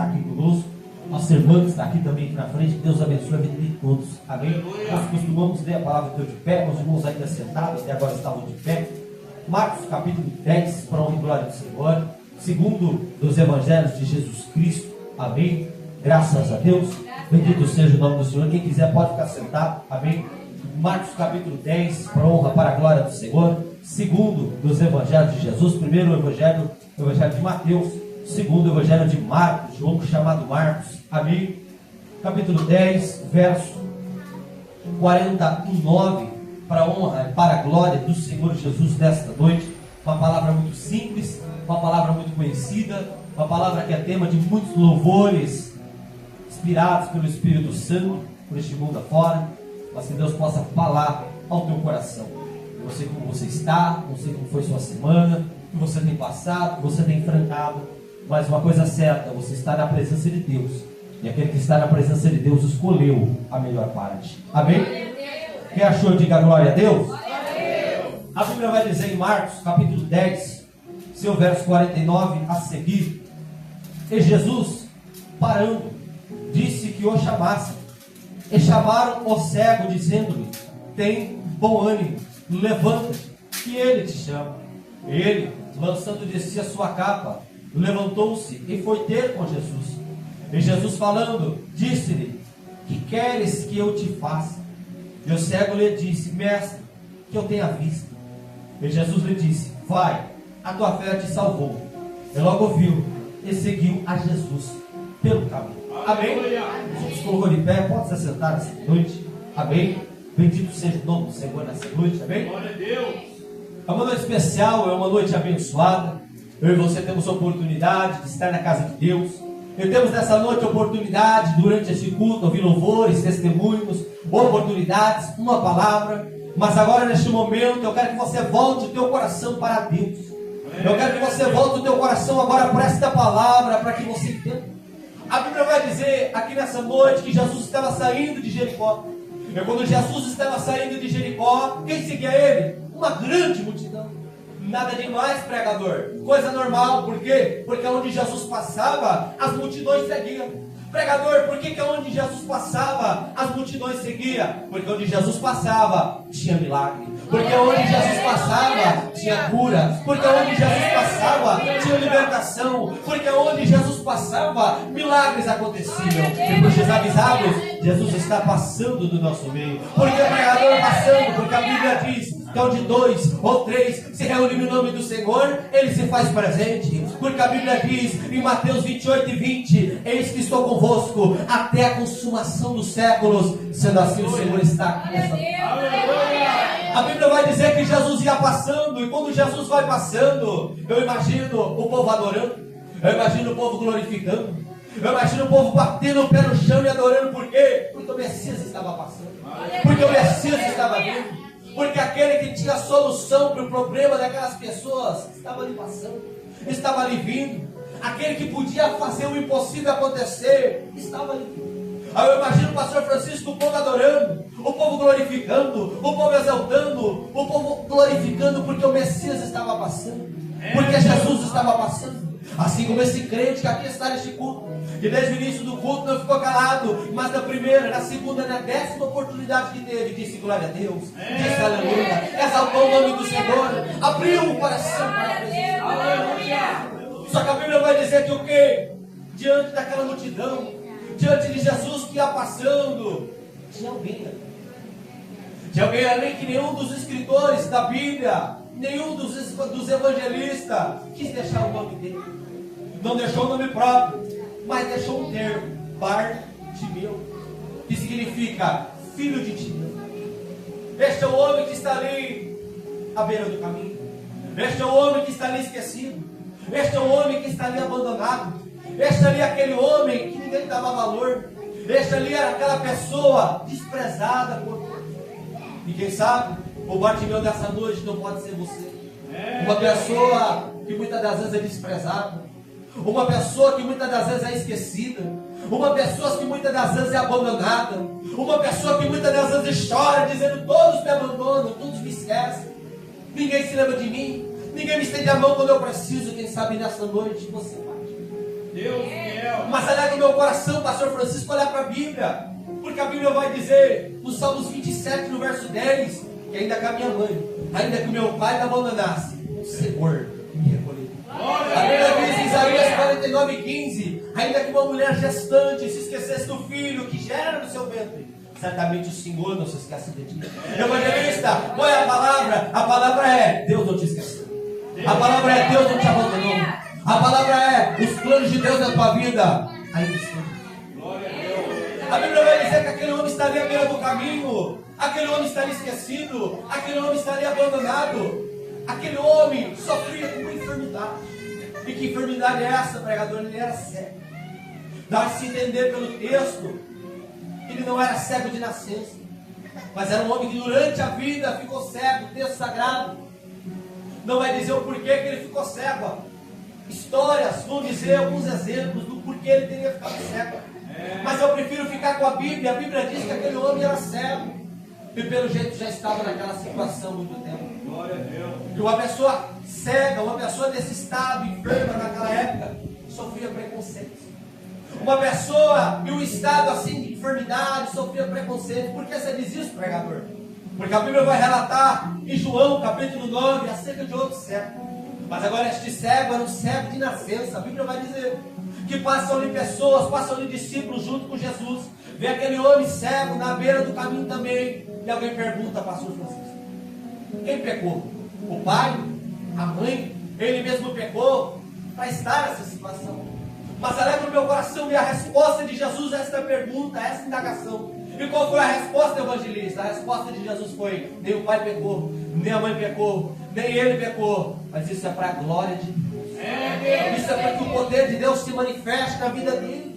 aqui conosco, nossa irmã que está aqui também aqui na frente, que Deus abençoe a vida de todos, amém? Nós costumamos ler a palavra de Deus de pé, meus irmãos ainda sentados, até agora estavam de pé. Marcos capítulo 10, para a honra e glória do Senhor, segundo dos evangelhos de Jesus Cristo, amém? Graças a Deus, bendito seja o nome do Senhor. Quem quiser pode ficar sentado, amém? Marcos capítulo 10, para a honra, para a glória do Senhor, segundo dos evangelhos de Jesus, primeiro o evangelho de Mateus, segundo o evangelho de Marcos, João chamado Marcos, amém? Capítulo 10, verso 49, para a honra e para a glória do Senhor Jesus nesta noite. Uma palavra muito simples, uma palavra muito conhecida, uma palavra que é tema de muitos louvores, inspirados pelo Espírito Santo, por este mundo afora, mas que Deus possa falar ao teu coração. Eu não sei como você está, não sei como foi sua semana, o que você tem passado, o que você tem enfrentado, mas uma coisa certa, você está na presença de Deus, e aquele que está na presença de Deus escolheu a melhor parte, amém? Quem achou, diga glória a Deus. A Bíblia vai dizer em Marcos capítulo 10, seu verso 49 a seguir: e Jesus, parando, disse que o chamassem. E chamaram o cego, dizendo-lhe: tem bom ânimo, levanta-te, que ele te chama. Ele, lançando de si a sua capa, levantou-se e foi ter com Jesus. E Jesus falando, disse-lhe: que queres que eu te faça? E o cego lhe disse: mestre, que eu tenha vista. E Jesus lhe disse: vai, a tua fé te salvou. E logo viu e seguiu a Jesus pelo caminho. Amém? Jesus colocou de pé, pode se sentar nessa noite. Amém? Bendito seja o nome do Senhor nessa noite. Amém? Glória a Deus. É uma noite especial, é uma noite abençoada. Eu e você temos a oportunidade de estar na casa de Deus. E temos nessa noite a oportunidade, durante este culto, ouvir louvores, testemunhos, oportunidades, uma palavra. Mas agora, neste momento, eu quero que você volte o teu coração para Deus. Eu quero que você volte o teu coração agora para esta palavra, para que você entenda. A Bíblia vai dizer aqui nessa noite que Jesus estava saindo de Jericó. E quando Jesus estava saindo de Jericó, quem seguia ele? Uma grande multidão. Nada demais, pregador, coisa normal. Por quê? Porque onde Jesus passava, as multidões seguiam. Pregador, por que onde Jesus passava, as multidões seguiam? Porque onde Jesus passava, tinha milagre. Porque onde Jesus passava, tinha cura. Porque onde Jesus passava, tinha libertação. Porque onde Jesus passava, milagres aconteciam. E para os avisados, Jesus está passando do nosso meio. Porque o pregador passando, porque a Bíblia diz que onde 2 ou 3 se reúnem no nome do Senhor, Ele se faz presente. Porque a Bíblia diz em Mateus 28 e 20: eis que estou convosco até a consumação dos séculos. Sendo assim, o Senhor está aqui nessa noite. A Bíblia vai dizer que Jesus ia passando, e quando Jesus vai passando, eu imagino o povo adorando, eu imagino o povo glorificando, eu imagino o povo batendo o pé no chão e adorando. Por quê? Porque o Messias estava passando, porque o Messias estava vindo, porque aquele que tinha solução para o problema daquelas pessoas estava ali passando, estava ali vindo. Aquele que podia fazer o impossível acontecer estava ali vindo. Aí eu imagino o pastor Francisco, o povo adorando, o povo glorificando, o povo exaltando, o povo glorificando, porque o Messias estava passando, porque Jesus estava passando. Assim como esse crente que aqui está neste culto, que desde o início do culto não ficou calado, mas na primeira, na segunda, na 10ª oportunidade que teve, disse glória a Deus, disse aleluia, exaltou o nome do Senhor, abriu o coração para a presença. Aleluia. Só que a Bíblia vai dizer que o quê? Diante daquela multidão, diante de Jesus que ia passando, tinha alguém ali. Tinha alguém ali que nenhum dos escritores da Bíblia, nenhum dos evangelistas quis deixar o nome dele. Não deixou o nome próprio, mas deixou um termo: Bartimeu, que significa filho de Timeu. Este é o homem que está ali à beira do caminho. Este é o homem que está ali esquecido. Este é o homem que está ali abandonado. Este ali é aquele homem que ninguém dava valor. Este ali era aquela pessoa desprezada por todos. E quem sabe, o Bartimeu dessa noite não pode ser você. Uma pessoa que muitas das vezes é desprezada. Uma pessoa que muitas das vezes é esquecida. Uma pessoa que muitas das vezes é abandonada. Uma pessoa que muitas das vezes chora, dizendo: todos me abandonam, todos me esquecem. Ninguém se lembra de mim. Ninguém me estende a mão quando eu preciso. Quem sabe nessa noite você vai. Deus fiel. Mas alegra o meu coração, pastor Francisco, olhar para a Bíblia. Porque a Bíblia vai dizer, no Salmos 27, no verso 10, que ainda que a minha mãe, ainda que o meu pai me abandonasse, o Senhor me recolheu. A Bíblia diz em Isaías 49:15, ainda que uma mulher gestante se esquecesse do filho que gera no seu ventre, certamente o Senhor não se esquece de ti. Evangelista, qual é a palavra? A palavra é, Deus não te esqueceu. A palavra é, Deus não te abandonou. A palavra é, os planos de Deus na tua vida ainda estão. A Bíblia vai dizer que aquele homem estaria à beira do caminho, aquele homem estaria esquecido, aquele homem estaria abandonado. Aquele homem sofria com uma enfermidade. E que enfermidade é essa, pregador? Ele era cego. Dá-se entender pelo texto que ele não era cego de nascença, mas era um homem que durante a vida ficou cego. O texto sagrado não vai dizer o porquê que ele ficou cego. Histórias vão dizer alguns exemplos do porquê ele teria ficado cego. Mas eu prefiro ficar com a Bíblia. A Bíblia diz que aquele homem era cego e pelo jeito já estava naquela situação há muito tempo. E uma pessoa cega, uma pessoa desse estado, enferma naquela época, sofria preconceito. Uma pessoa em um estado assim de enfermidade sofria preconceito. Por que você diz isso, pregador? Porque a Bíblia vai relatar em João capítulo 9 acerca de outro cego. Mas agora este cego era um cego de nascença. A Bíblia vai dizer que passam-lhe pessoas, passam-lhe discípulos junto com Jesus. Vê aquele homem cego na beira do caminho também. E alguém pergunta, pastor Francisco, quem pecou? O pai? A mãe? Ele mesmo pecou para estar nessa situação? Mas alegra o meu coração e a resposta de Jesus a esta pergunta, a esta indagação. E qual foi a resposta, evangelista? A resposta de Jesus foi, nem o pai pecou, nem a mãe pecou, nem ele pecou, mas isso é para a glória de Deus. Isso é para que o poder de Deus se manifeste na vida dele.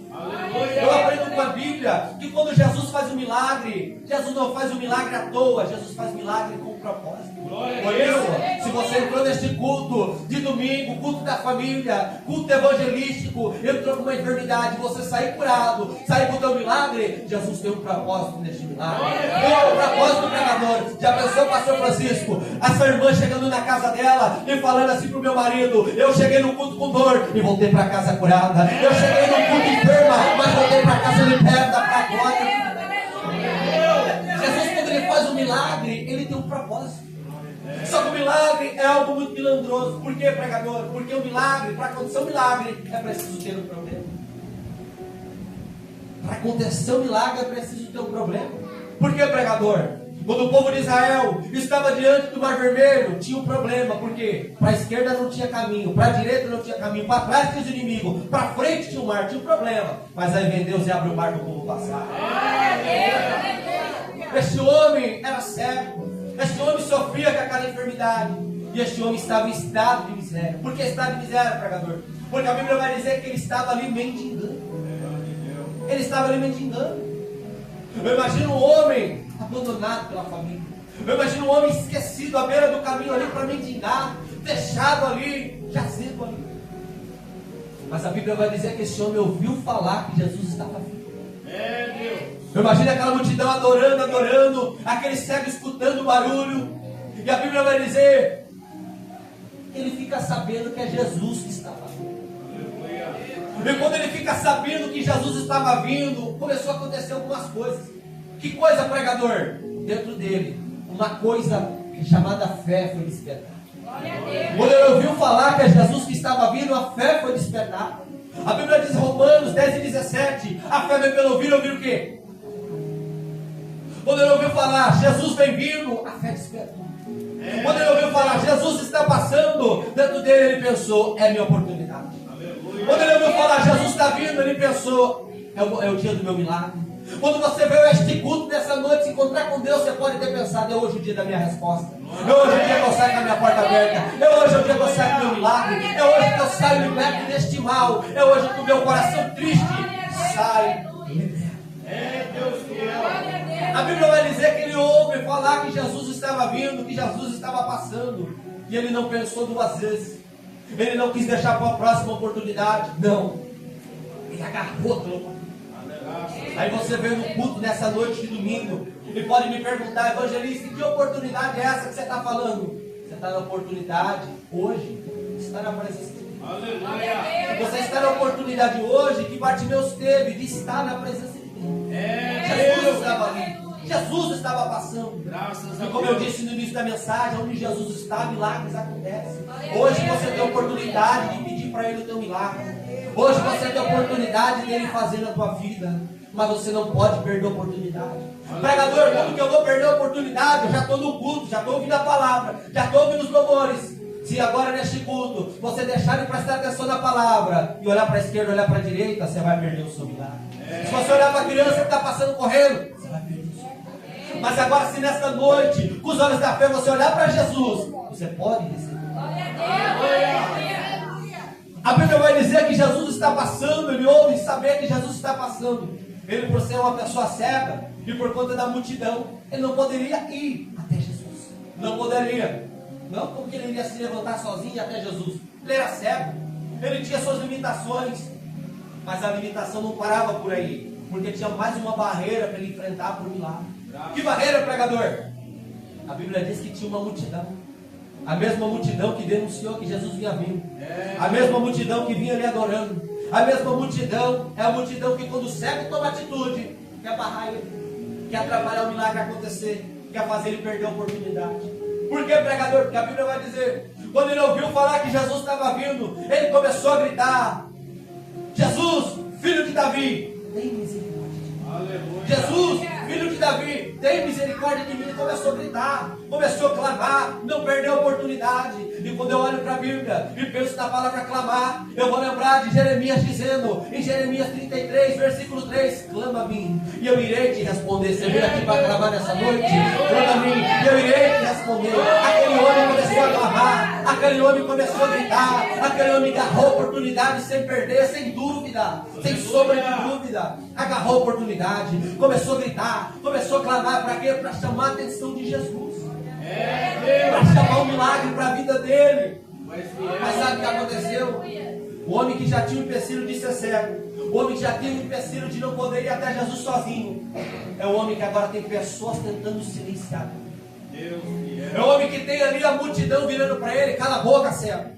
Eu aprendo com a Bíblia que quando Jesus faz um milagre, Jesus não faz um milagre à toa, Jesus faz milagre com um propósito. Por isso, se você entrou neste culto de domingo, culto da família, culto evangelístico, entrou com uma enfermidade, você sair curado, sair com o teu milagre, Jesus tem um propósito neste milagre. Qual é o propósito do pregador? Já pensou, pastor Francisco, essa irmã chegando na casa dela e falando assim para o meu marido, eu cheguei no culto com dor e voltei para casa curada. Eu cheguei no culto enferma, mas voltei para casa liberta, para a glória. Jesus, quando ele faz um milagre, ele tem um propósito. Só que o milagre é algo muito milagroso. Por que, pregador? Porque o milagre, para acontecer um milagre, é preciso ter um problema. Para acontecer um milagre, é preciso ter um problema. Por que, pregador? Quando o povo de Israel estava diante do Mar Vermelho, tinha um problema. Por quê? Para a esquerda não tinha caminho, para a direita não tinha caminho, para trás tinha os inimigos, para frente tinha o mar, tinha um problema. Mas aí vem Deus e abre o mar para o povo passar. Este homem era cego. Este homem sofria com aquela enfermidade. E este homem estava em estado de miséria. Por que estado de miséria, pregador? Porque a Bíblia vai dizer que ele estava ali mendigando. Ele estava ali mendigando. Eu imagino um homem abandonado pela família. Eu imagino um homem esquecido à beira do caminho ali para mendigar, fechado ali, jazido ali. Mas a Bíblia vai dizer que esse homem ouviu falar que Jesus estava vivo. Eu imagino aquela multidão adorando, adorando, aquele cego escutando o barulho. E a Bíblia vai dizer que ele fica sabendo que é Jesus que estava vindo. E quando ele fica sabendo que Jesus estava vindo, começou a acontecer algumas coisas. Que coisa, pregador? Dentro dele, uma coisa chamada fé foi despertada. Quando ele ouviu falar que é Jesus que estava vindo, a fé foi despertada. A Bíblia diz em Romanos 10 e 17, a fé vem pelo ouvir o quê? Quando ele ouviu falar, Jesus vem vindo, a fé despertou. Quando ele ouviu falar, Jesus está passando, dentro dele ele pensou, é minha oportunidade. Quando ele ouviu falar, Jesus está vindo, ele pensou, é o dia do meu milagre. Quando você veio a este culto dessa noite se encontrar com Deus, você pode ter pensado, é hoje o dia da minha resposta. É hoje o dia que eu saio com a minha porta aberta. É hoje o dia que eu saio com o meu milagre. É hoje que eu saio liberto deste mal. É hoje que o meu coração triste sai liberto. A Bíblia vai dizer que ele ouve falar que Jesus estava vindo, que Jesus estava passando. E ele não pensou duas vezes. Ele não quis deixar para a próxima oportunidade. Não. Ele agarrou pela oportunidade. Aí você veio no culto nessa noite de domingo e pode me perguntar, evangelista, que oportunidade é essa que você está falando? Você está na oportunidade hoje de estar na presença de Deus. Aleluia. Você está na oportunidade hoje que Bartimeus teve de estar na presença de Deus. Jesus estava ali. Jesus estava passando. Graças a E como eu Deus. disse no início da mensagem, onde Jesus está, milagres acontecem. Hoje você tem a oportunidade de pedir para Ele o teu milagre. Hoje você tem a oportunidade dele fazer na tua vida. Mas você não pode perder a oportunidade. Pregador, como que eu vou perder a oportunidade? Eu já estou no culto, já estou ouvindo a palavra, já estou ouvindo os louvores. Se agora neste culto você deixar de prestar atenção na palavra e olhar para a esquerda, olhar para a direita, você vai perder o seu milagre. Se você olhar para a criança que está passando correndo, você vai perder o seu milagre. Mas agora, se nesta noite, com os olhos da fé, você olhar para Jesus, você pode receber. A Bíblia vai dizer que Jesus está passando, ele ouve saber que Jesus está passando. Ele, por ser uma pessoa cega e por conta da multidão, ele não poderia ir até Jesus. Não poderia. Não porque ele iria se levantar sozinho até Jesus. Ele era cego. Ele tinha suas limitações. Mas a limitação não parava por aí. Porque tinha mais uma barreira para ele enfrentar por milagre. Que barreira, pregador? A Bíblia diz que tinha uma multidão. A mesma multidão que denunciou que Jesus vinha vindo. A mesma multidão que vinha ali adorando. A mesma multidão é a multidão que quando o cego toma atitude, quer barrar ele, quer atrapalhar o milagre acontecer, quer fazer ele perder a oportunidade. Por que, pregador? Porque a Bíblia vai dizer, quando ele ouviu falar que Jesus estava vindo, ele começou a gritar: Jesus, filho de Davi, tem misericórdia de mim. Aleluia. Jesus, filho de Davi, tem misericórdia de mim. Ele começou a gritar, começou a clamar, não perdeu a oportunidade. E quando eu olho para a Bíblia e penso na palavra clamar, eu vou lembrar de Jeremias dizendo, em Jeremias 33, versículo 3, clama a mim e eu irei te responder. Você veio aqui para clamar nessa noite? Clama a mim e eu irei te responder. Aquele homem começou a clamar, aquele homem começou a gritar, aquele homem agarrou a oportunidade sem perder, sem dúvida, sem sombra de dúvida. Agarrou a oportunidade, começou a gritar, começou a clamar. Para quê? Para chamar a atenção de Jesus, para chamar um milagre para a vida dele. Mas sabe o que aconteceu? O homem que já tinha o empecilho de ser cego, o homem que já tinha o empecilho de não poder ir até Jesus sozinho, é o homem que agora tem pessoas tentando silenciar. É o homem que tem ali a multidão virando para ele: cala a boca, cego.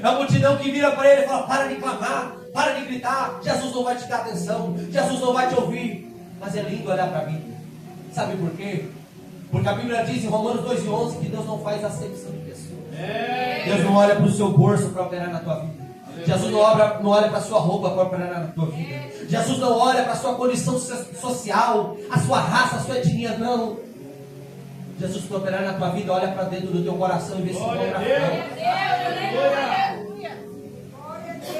É a multidão que vira para ele e fala: para de clamar, para de gritar, Jesus não vai te dar atenção, Jesus não vai te ouvir. Mas é lindo olhar para a Bíblia. Sabe por quê? Porque a Bíblia diz em Romanos 2:11 que Deus não faz acepção de pessoas. Deus não olha para o seu bolso para operar na tua vida. Jesus não olha para a sua roupa para operar na tua vida. Jesus não olha para a sua condição social, a sua raça, a sua etnia, não. Jesus, para operar na tua vida, olha para dentro do teu coração e vê se não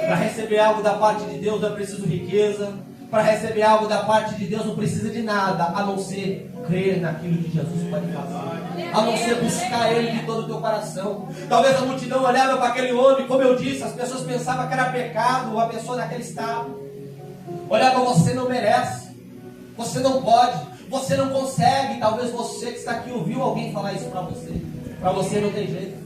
Para receber algo da parte de Deus não é preciso riqueza. Para receber algo da parte de Deus não precisa de nada, a não ser crer naquilo que Jesus pode fazer, a não ser buscar Ele de todo o teu coração. Talvez a multidão olhava para aquele homem, como eu disse, as pessoas pensavam que era pecado a pessoa naquele estado. Olhava: você não merece, você não pode, você não consegue. Talvez você que está aqui ouviu alguém falar isso para você. Para você não tem jeito,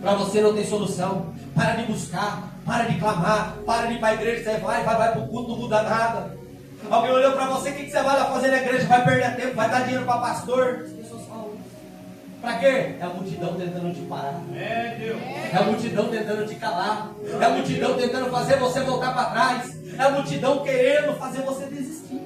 para você não tem solução. Para de buscar, para de clamar, para de ir para a igreja. Você vai para o culto, não muda nada. Alguém olhou para você: o que você vai lá fazer na igreja? Vai perder tempo, vai dar dinheiro para pastor. As pessoas falam: para quê? É a multidão tentando te parar. É a multidão tentando te calar. É a multidão tentando fazer você voltar para trás. É a multidão querendo fazer você desistir.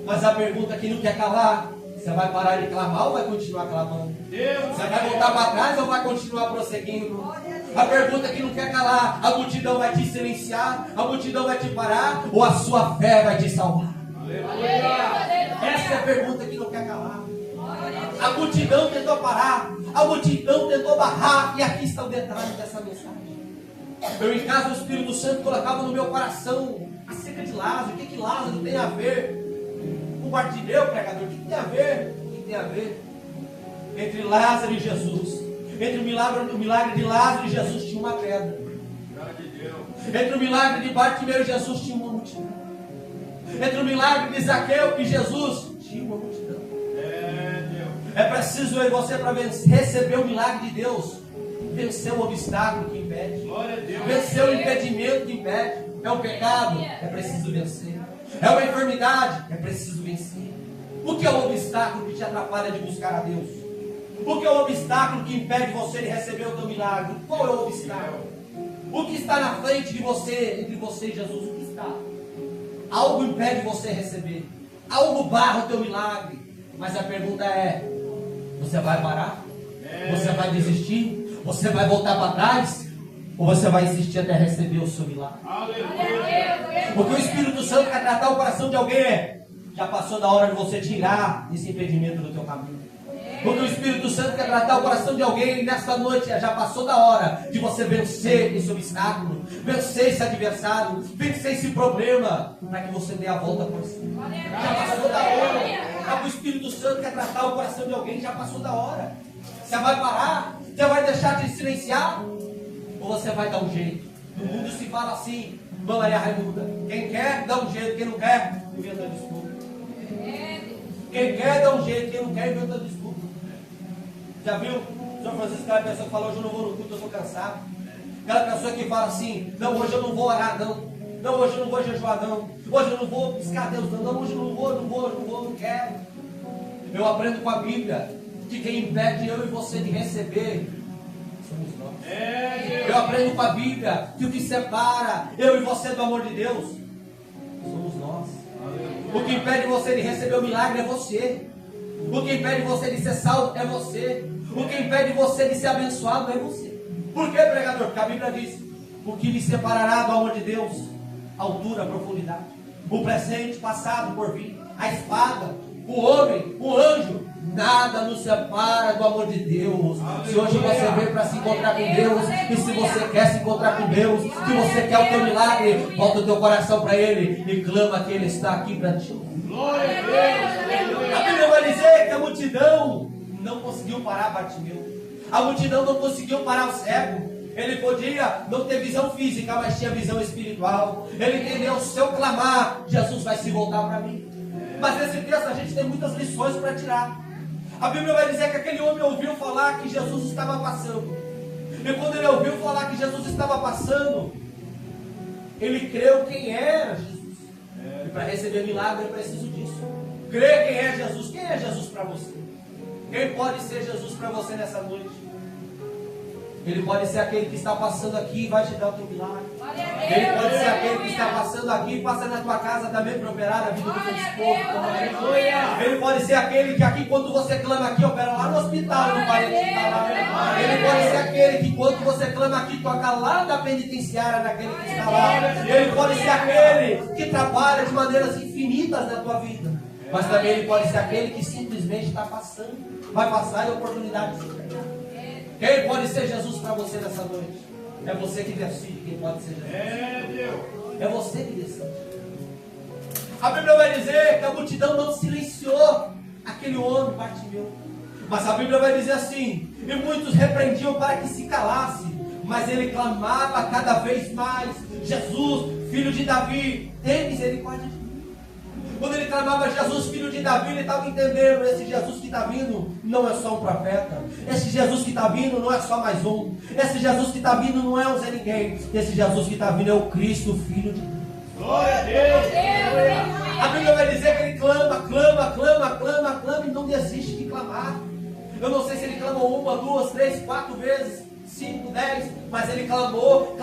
Mas a pergunta que não quer calar: você vai parar de clamar ou vai continuar clamando? Você vai voltar para trás ou vai continuar prosseguindo? A pergunta que não quer calar: a multidão vai te silenciar? A multidão vai te parar? Ou a sua fé vai te salvar? Essa é a pergunta que não quer calar. A multidão tentou parar, a multidão tentou barrar, e aqui está o detalhe dessa mensagem. Eu, em casa, o Espírito Santo colocava no meu coração acerca de Lázaro. O que Lázaro tem a ver com Bartimeu, pregador? O que tem a ver? O que tem a ver? Entre Lázaro e Jesus, entre o milagre de Lázaro e Jesus tinha uma pedra. Entre o milagre de Bartimeu e Jesus tinha uma multidão. Entre o milagre de Zaqueu e Jesus tinha uma multidão. É preciso eu e você, para receber o milagre de Deus, vencer o obstáculo que impede, vencer o impedimento que impede. É um pecado? É preciso vencer. É uma enfermidade? É preciso vencer. O que é o obstáculo que te atrapalha de buscar a Deus? O que é o obstáculo que impede você de receber o teu milagre? Qual é o obstáculo? O que está na frente de você, entre você e Jesus? O que está? Algo impede você receber. Algo barra o teu milagre. Mas a pergunta é: você vai parar? Você vai desistir? Você vai voltar para trás? Ou você vai insistir até receber o seu milagre? Porque o Espírito Santo quer tratar o coração de alguém. Já passou da hora de você tirar esse impedimento do teu caminho. Porque o Espírito Santo quer tratar o coração de alguém nesta noite. Já passou da hora de você vencer esse obstáculo, vencer esse adversário, vencer esse problema, para que você dê a volta por cima. Já passou da hora. O Espírito Santo quer tratar o coração de alguém. Já passou da hora. Você vai parar? Você vai deixar de silenciar? Ou você vai dar um jeito? No mundo se fala assim, irmã Maria Raimunda: quem quer, dá um jeito. Quem não quer, inventa desculpa. Quem quer, dá um jeito. Quem não quer, inventa desculpa. Já viu? O senhor Francisco, aquela pessoa que fala: hoje eu não vou no culto, eu estou cansado. Aquela pessoa que fala assim: não, hoje eu não vou orar, não. Não, hoje eu não vou jejuar, não. Hoje eu não vou buscar Deus, não. Não, hoje eu não quero. Eu aprendo com a Bíblia que quem impede eu e você de receber somos nós. Eu aprendo com a Bíblia que o que separa eu e você do amor de Deus somos nós. O que impede você de receber o milagre é você. O que impede você de ser salvo é você. O que impede você de ser abençoado é você. Por que, pregador? Porque a Bíblia diz: o que lhe separará do amor de Deus? Altura, profundidade, o presente, passado, por vir, a espada, o homem, o anjo. Nada nos separa do amor de Deus. Se hoje você veio para se encontrar com Deus, e se você quer se encontrar com Deus, se você quer o teu milagre, volta o teu coração para Ele e clama que Ele está aqui para ti. A Bíblia vai dizer que a multidão não conseguiu parar Bartimeu. A multidão não conseguiu parar o cego. Ele podia não ter visão física, mas tinha visão espiritual. Ele entendeu: se eu clamar, Jesus vai se voltar para mim. Mas nesse texto a gente tem muitas lições para tirar. A Bíblia vai dizer que aquele homem ouviu falar que Jesus estava passando. E quando ele ouviu falar que Jesus estava passando, ele creu quem era Jesus. E para receber milagre é preciso disso. Crer quem é Jesus. Quem é Jesus para você? Quem pode ser Jesus para você nessa noite? Ele pode ser aquele que está passando aqui e vai te dar o teu milagre. Ele pode ser aquele que está passando aqui e passa na tua casa também para operar a vida do teu esposo. Ele pode ser aquele que aqui, quando você clama aqui, opera lá no hospital, no parente que está lá. Ele pode ser aquele que, quando você clama aqui, toca lá na penitenciária daquele que está lá. Ele pode ser aquele que trabalha de maneiras infinitas na tua vida. Mas também ele pode ser aquele que simplesmente está passando. Vai passar e a oportunidade de se entregar. Quem pode ser Jesus para você nessa noite? É você que decide quem pode ser Jesus. É você que decide. A Bíblia vai dizer que a multidão não silenciou aquele homem, Bartimeu. Mas a Bíblia vai dizer assim: e muitos repreendiam para que se calasse, mas ele clamava cada vez mais: Jesus, filho de Davi, tem misericórdia de mim. Quando ele clamava Jesus, filho de Davi, ele estava entendendo: esse Jesus que está vindo não é só um profeta. Esse Jesus que está vindo não é só mais um. Esse Jesus que está vindo não é um Zé Ninguém. Esse Jesus que está vindo é o Cristo, o Filho de Deus. Glória a Deus! A Bíblia vai dizer que ele clama e não desiste de clamar. Eu não sei se ele clamou 1, 2, 3, 4 vezes, 5, 10, mas ele clamou,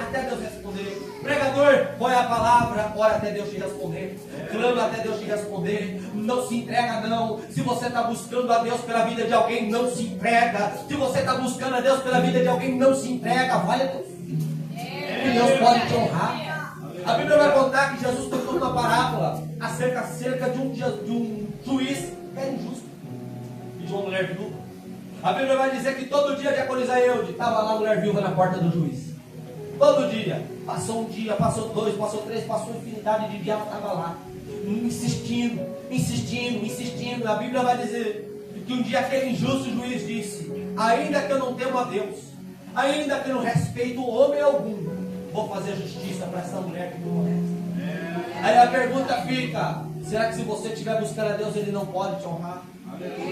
até Deus responder. Pregador, qual é a palavra? Ora até Deus te responder. Clama até Deus te responder. Não se entrega, não. Se você está buscando a Deus pela vida de alguém, não se entrega. Se você está buscando a Deus pela vida de alguém, não se entrega. Vai a teu filho. Que Deus pode te honrar. A Bíblia vai contar que Jesus contou uma parábola acerca de um juiz que era injusto e de uma mulher viúva. A Bíblia vai dizer que todo dia Diaconisa estava lá a mulher viúva na porta do juiz. Todo dia. Passou um dia, passou 2, passou 3, passou infinidade de dias, ela estava lá. Insistindo. A Bíblia vai dizer que um dia aquele injusto juiz disse: ainda que eu não temo a Deus, ainda que eu não respeito homem algum, vou fazer justiça para essa mulher que me molesta. Aí a pergunta fica: será que se você estiver buscando a Deus, Ele não pode te honrar?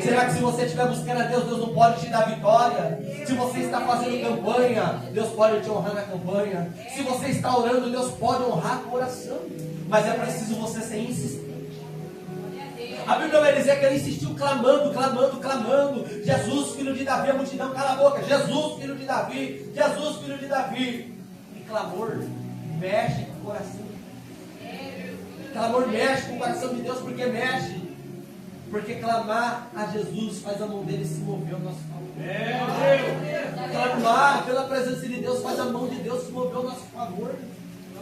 Será que se você estiver buscando a Deus, Deus não pode te dar vitória? Se você está fazendo campanha, Deus pode te honrar na campanha. Se você está orando, Deus pode honrar a oração. Mas é preciso você ser insistente. A Bíblia vai dizer que ele insistiu clamando, clamando, clamando. Jesus, filho de Davi, a multidão cala a boca. Jesus, filho de Davi, Jesus, filho de Davi. E clamor mexe com o coração. Clamor mexe com o coração de Deus, porque mexe. Porque clamar a Jesus faz a mão dele se mover ao nosso favor. Clamar pela presença de Deus faz a mão de Deus se mover ao nosso favor.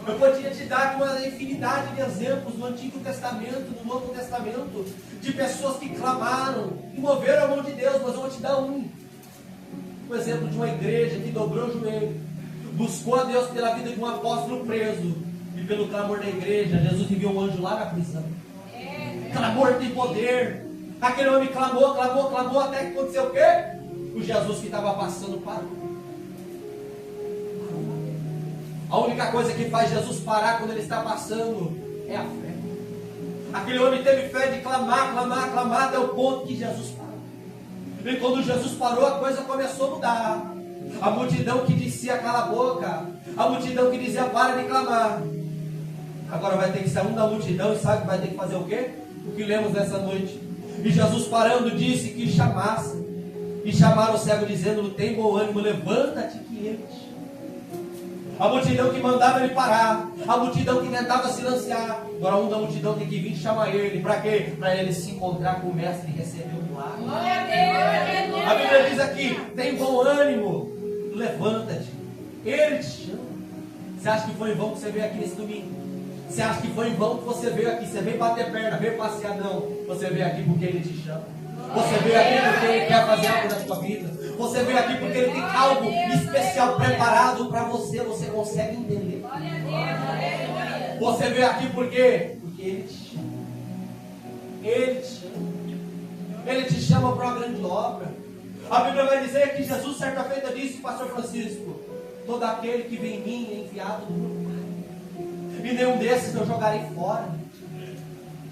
Eu podia te dar uma infinidade de exemplos no Antigo Testamento, no Novo Testamento, de pessoas que clamaram e moveram a mão de Deus, mas eu vou te dar um exemplo de uma igreja que dobrou o joelho, buscou a Deus pela vida de um apóstolo preso, e pelo clamor da igreja, Jesus enviou um anjo lá na prisão. Clamor tem poder. Aquele homem clamou, clamou, clamou, até que aconteceu o quê? O Jesus que estava passando parou. A única coisa que faz Jesus parar quando ele está passando é a fé. Aquele homem teve fé de clamar, clamar, clamar, até o ponto que Jesus parou. E quando Jesus parou, a coisa começou a mudar. A multidão que dizia cala a boca, a multidão que dizia para de clamar, agora vai ter que sair um da multidão e sabe que vai ter que fazer o quê? O que lemos nessa noite. E Jesus parando disse que chamasse. E chamaram o cego dizendo: tem bom ânimo, levanta-te que ele te chama. A multidão que mandava ele parar, a multidão que tentava silenciar, agora um da multidão tem que vir chamar ele. Para quê? Para ele se encontrar com o mestre e receber o milagre. A Bíblia diz aqui: tem bom ânimo, levanta-te, ele te chama. Você acha que foi em vão que você veio aqui nesse domingo? Você acha que foi em vão que você veio aqui? Você veio bater perna, veio passear? Não. Você veio aqui porque ele te chama. Você veio aqui porque ele quer fazer algo na sua vida. Você veio aqui porque ele tem algo especial preparado para você. Você consegue entender? Você veio aqui por quê? Porque ele te chama. Ele te chama. Ele te chama para uma grande obra. A Bíblia vai dizer que Jesus certa feita disse, pastor Francisco: todo aquele que vem em mim é enviado do meu Pai, e nenhum desses eu jogarei fora.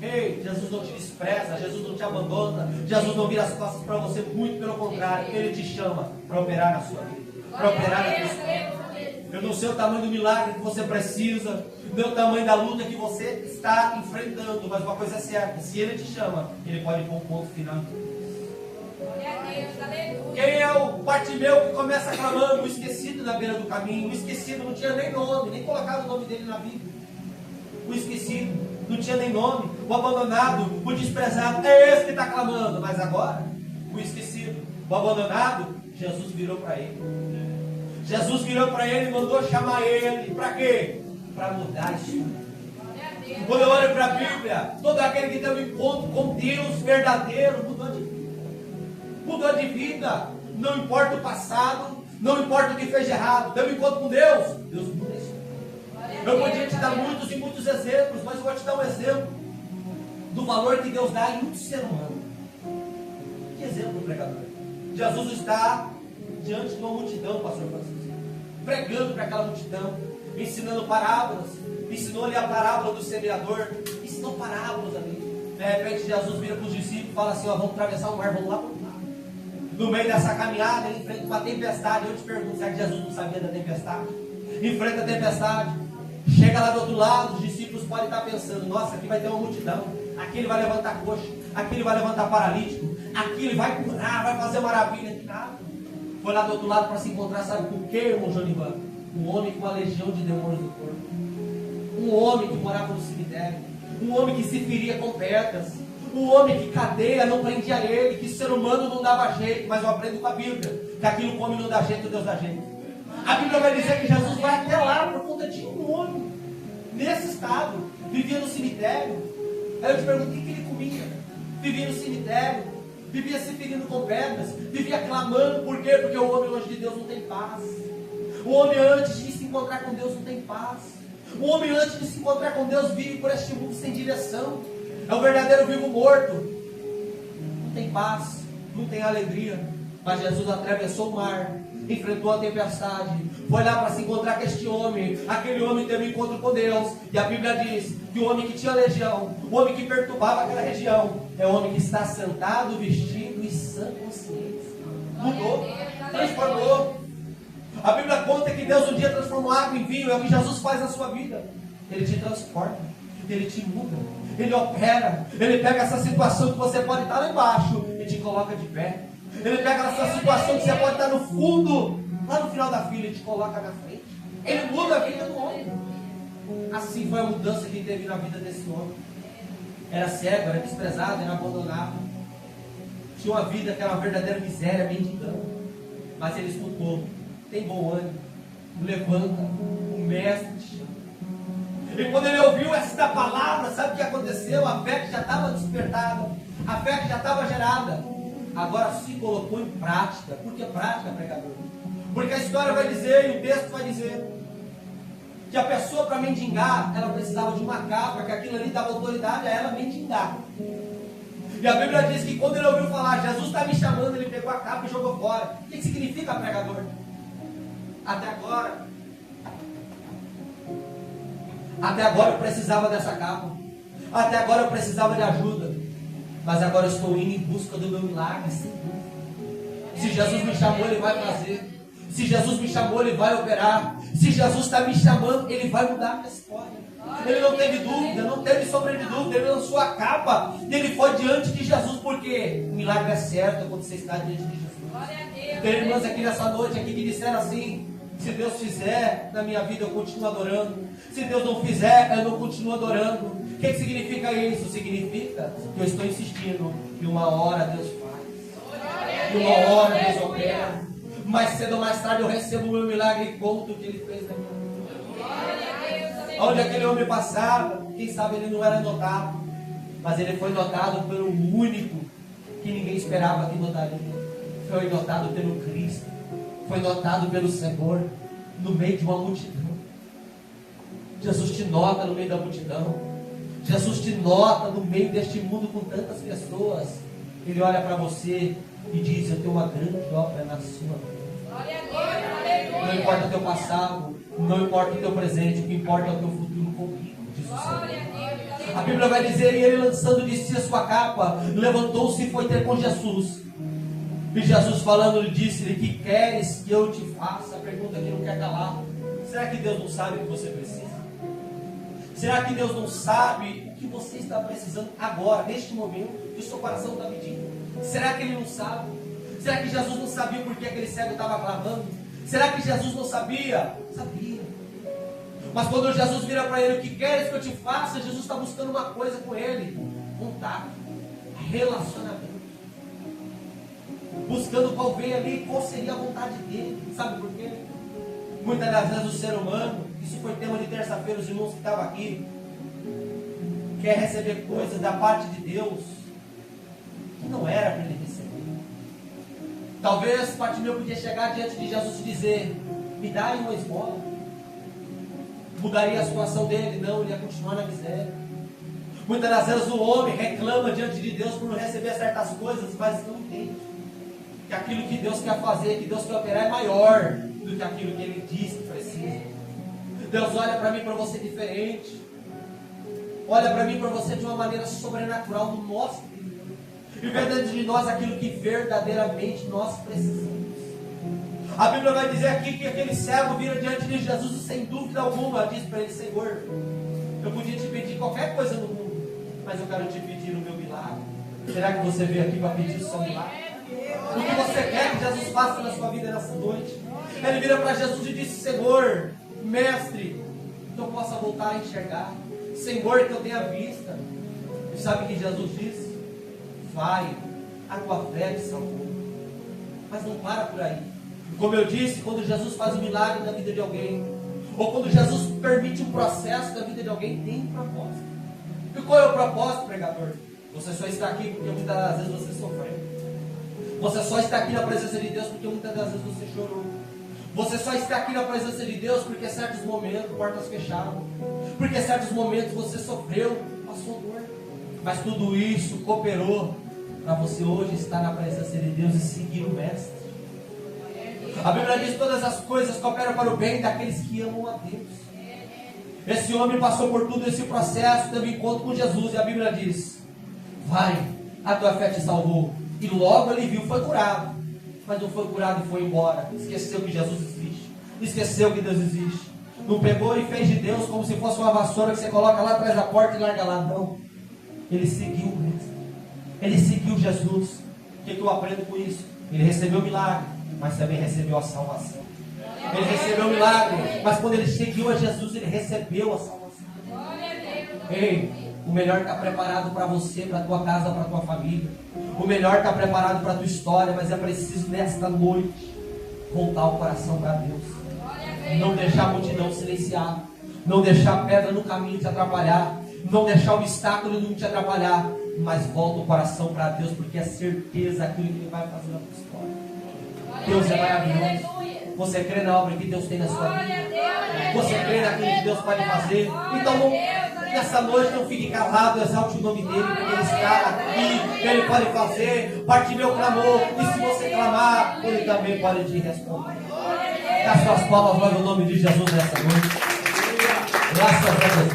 Ei, Jesus não te despreza, Jesus não te abandona, Jesus não vira as costas para você, muito pelo contrário, Ele te chama para operar na sua vida, para operar na sua vida. Eu não sei o tamanho do milagre que você precisa, não o tamanho da luta que você está enfrentando, mas uma coisa é certa: se Ele te chama, Ele pode pôr um ponto final. Quem é o Bartimeu que começa clamando? O esquecido na beira do caminho. O esquecido não tinha nem nome, nem colocado o nome dele na Bíblia. O esquecido não tinha nem nome. O abandonado, o desprezado, é esse que está clamando. Mas agora, o esquecido, o abandonado, Jesus virou para ele. Jesus virou para ele e mandou chamar ele. Para quê? Para mudar a história. Quando eu olho para a Bíblia, todo aquele que tem um encontro com Deus verdadeiro mudou de vida. Mudou de vida. Não importa o passado, não importa o que fez de errado. Deu um encontro com Deus, Deus muda isso. Eu podia te dar muitos e muitos exemplos, mas eu vou te dar um exemplo do valor que Deus dá em um ser humano. Que exemplo, pregador? Jesus está diante de uma multidão, pastor Francisco, pregando para aquela multidão, ensinando parábolas. Ensinou-lhe a parábola do semeador. Ensinou parábolas ali. De repente Jesus vira para os discípulos e fala assim: ó, vamos atravessar o mar, vamos lá para o mar. No meio dessa caminhada, ele enfrenta uma tempestade. Eu te pergunto, será que Jesus não sabia da tempestade? Enfrenta a tempestade, chega lá do outro lado, os discípulos podem estar pensando: nossa, aqui vai ter uma multidão, aqui ele vai levantar coxa, aqui ele vai levantar paralítico, aqui ele vai curar, vai fazer maravilha. Que nada. Foi lá do outro lado para se encontrar, sabe com o que, irmão Jonivan? Um homem com uma legião de demônios no corpo, um homem que morava no cemitério, um homem que se feria com pedras, um homem que cadeia não prendia ele, que ser humano não dava jeito. Mas eu aprendo com a Bíblia que aquilo come não dá jeito, Deus dá jeito. A Bíblia vai dizer que Jesus vai até lá por conta de um homem nesse estado, vivia no cemitério. Aí eu te pergunto: o que ele comia? Vivia no cemitério, vivia se ferindo com pedras, vivia clamando. Por quê? Porque o homem longe de Deus não tem paz. O homem antes de se encontrar com Deus não tem paz. O homem antes de se encontrar com Deus vive por este mundo sem direção. É o verdadeiro vivo morto. Não tem paz, não tem alegria. Mas Jesus atravessou o mar, enfrentou a tempestade, foi lá para se encontrar com este homem. Aquele homem teve um encontro com Deus. E a Bíblia diz que o homem que tinha legião, o homem que perturbava aquela região, é o homem que está sentado, vestido e sã consciência. Mudou, transformou. A Bíblia conta que Deus um dia transformou água em vinho. É o que Jesus faz na sua vida. Ele te transforma. Ele te muda, Ele opera, Ele pega essa situação que você pode estar lá embaixo e te coloca de pé. Ele pega essa situação que você pode estar no fundo, lá no final da fila, e te coloca na frente. Ele muda a vida do homem. Assim foi a mudança que teve na vida desse homem. Era cego, era desprezado, era abandonado. Tinha uma vida que era uma verdadeira miséria, mendigando. Mas ele escutou: tem bom ânimo, levanta, o mestre te chama. E quando ele ouviu esta palavra, sabe o que aconteceu? A fé que já estava despertada, a fé que já estava gerada, agora se colocou em prática. Por que prática, pregador? Porque a história vai dizer, e o texto vai dizer, que a pessoa, para mendigar, ela precisava de uma capa, que aquilo ali dava autoridade a ela mendigar. E a Bíblia diz que quando ele ouviu falar, Jesus está me chamando, ele pegou a capa e jogou fora. O que significa, pregador? Até agora eu precisava dessa capa. Até agora eu precisava de ajuda. Mas agora eu estou indo em busca do meu milagre, sem dúvida. Se Jesus me chamou, Ele vai fazer. Se Jesus me chamou, Ele vai operar. Se Jesus está me chamando, Ele vai mudar a minha história. Ele não teve dúvida, não teve sombra de dúvida. Ele lançou a capa e ele foi diante de Jesus. Porque o milagre é certo quando você está diante de Jesus. Tem irmãs aqui nessa noite aqui que disseram assim: se Deus fizer na minha vida, eu continuo adorando. Se Deus não fizer, eu não continuo adorando. O que significa isso? Significa que eu estou insistindo e uma hora Deus faz. E uma hora Deus opera. Mais cedo ou mais tarde eu recebo o meu milagre e conto o que Ele fez na minha vida. Onde aquele homem passava, quem sabe ele não era notado, mas ele foi notado pelo único que ninguém esperava que notaria. Foi notado pelo Cristo. Foi notado pelo Senhor no meio de uma multidão. Jesus te nota no meio da multidão. Jesus te nota no meio deste mundo com tantas pessoas. Ele olha para você e diz: eu tenho uma grande obra na sua vida. Não importa o teu passado, não importa o teu presente, o que importa é o teu futuro comigo, diz o Senhor. A Bíblia vai dizer: e ele, lançando de si a sua capa, levantou-se e foi ter com Jesus. E Jesus, falando, lhe disse-lhe: que queres que eu te faça? A pergunta que não quer calar. Será que Deus não sabe o que você precisa? Será que Deus não sabe o que você está precisando agora, neste momento, que o seu coração está pedindo? Será que Ele não sabe? Será que Jesus não sabia por que aquele cego estava clamando? Será que Jesus não sabia? Sabia. Mas quando Jesus vira para ele: o que queres que eu te faça? Jesus está buscando uma coisa com ele: contato, relacionamento. Buscando qual veio ali, qual seria a vontade dele. Sabe por quê? Muitas das vezes o ser humano, isso foi tema de terça-feira, os irmãos que estavam aqui, quer receber coisas da parte de Deus que não era para ele receber. Talvez Bartimeu podia chegar diante de Jesus e dizer: me dá aí uma esmola. Mudaria a situação dele? Não, ele ia continuar na miséria. Muitas das vezes o homem reclama diante de Deus por não receber certas coisas, mas não entende que aquilo que Deus quer fazer, que Deus quer operar, é maior do que aquilo que Ele diz que precisa. Deus olha para mim e para você diferente. Olha para mim e para você de uma maneira sobrenatural no nosso interior. E vê dentro de nós aquilo que verdadeiramente nós precisamos. A Bíblia vai dizer aqui que aquele cego vira diante de Jesus e, sem dúvida alguma, diz para ele: Senhor, eu podia te pedir qualquer coisa no mundo, mas eu quero te pedir o meu milagre. Será que você veio aqui para pedir o seu milagre? O que você quer que Jesus faça na sua vida nessa noite? Ele vira para Jesus e disse: Senhor, mestre, que eu possa voltar a enxergar. Senhor, que eu tenha vista. E sabe o que Jesus disse? Vai, a tua fé te salvou. Mas não para por aí. Como eu disse, quando Jesus faz um milagre na vida de alguém, ou quando Jesus permite um processo na vida de alguém, tem um propósito. E qual é o propósito, pregador? Você só está aqui porque muitas das vezes você sofreu. Você só está aqui na presença de Deus porque muitas das vezes você chorou. Você só está aqui na presença de Deus porque certos momentos portas fecharam. Porque certos momentos você sofreu, passou dor. Mas tudo isso cooperou para você hoje estar na presença de Deus e seguir o Mestre. A Bíblia diz: todas as coisas cooperam para o bem daqueles que amam a Deus. Esse homem passou por todo esse processo, teve encontro com Jesus, e a Bíblia diz: vai, a tua fé te salvou. E logo ele viu, foi curado. Mas não foi curado e foi embora. Esqueceu que Jesus existe. Esqueceu que Deus existe. Não pegou e fez de Deus como se fosse uma vassoura que você coloca lá atrás da porta e larga lá. Não. Ele seguiu mesmo. Ele seguiu Jesus. O que eu aprendo com isso? Ele recebeu o milagre, mas também recebeu a salvação. Ele recebeu o milagre, mas quando ele seguiu a Jesus, ele recebeu a salvação. Ei, o melhor está preparado para você, para a tua casa, para a tua família. O melhor está preparado para a tua história, mas é preciso nesta noite voltar o coração para Deus. Não deixar a multidão silenciar. Não deixar a pedra no caminho te atrapalhar. Não deixar o obstáculo não te atrapalhar. Mas volta o coração para Deus, porque é certeza aquilo que Ele vai fazer na tua história. Deus é maravilhoso. Você crê na obra que Deus tem na sua vida? Você crê naquilo que Deus pode fazer? Então, nessa noite, não fique calado, exalte o nome dEle, porque Ele está aqui, Ele pode fazer. Bartimeu clamou, e se você clamar, Ele também pode te responder. Dá suas palmas, glória ao nome de Jesus nessa noite. Graças a Jesus.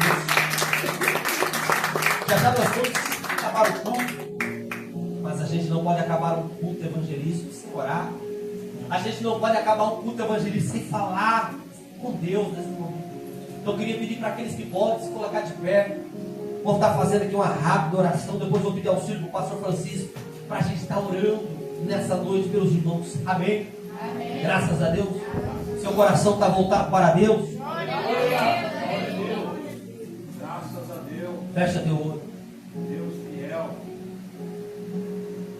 Já nós todos acabaram o culto, mas a gente não pode acabar um culto evangelístico sem orar. A gente não pode acabar um culto evangelístico sem falar com Deus nesse momento. Então eu queria pedir para aqueles que podem se colocar de pé. Vou estar fazendo aqui uma rápida oração. Depois vou pedir auxílio para o pastor Francisco, para a gente estar orando nessa noite pelos irmãos. Amém? Amém. Graças a Deus. Seu coração está voltado para Deus. Graças a Deus. Fecha teu olho. Deus fiel.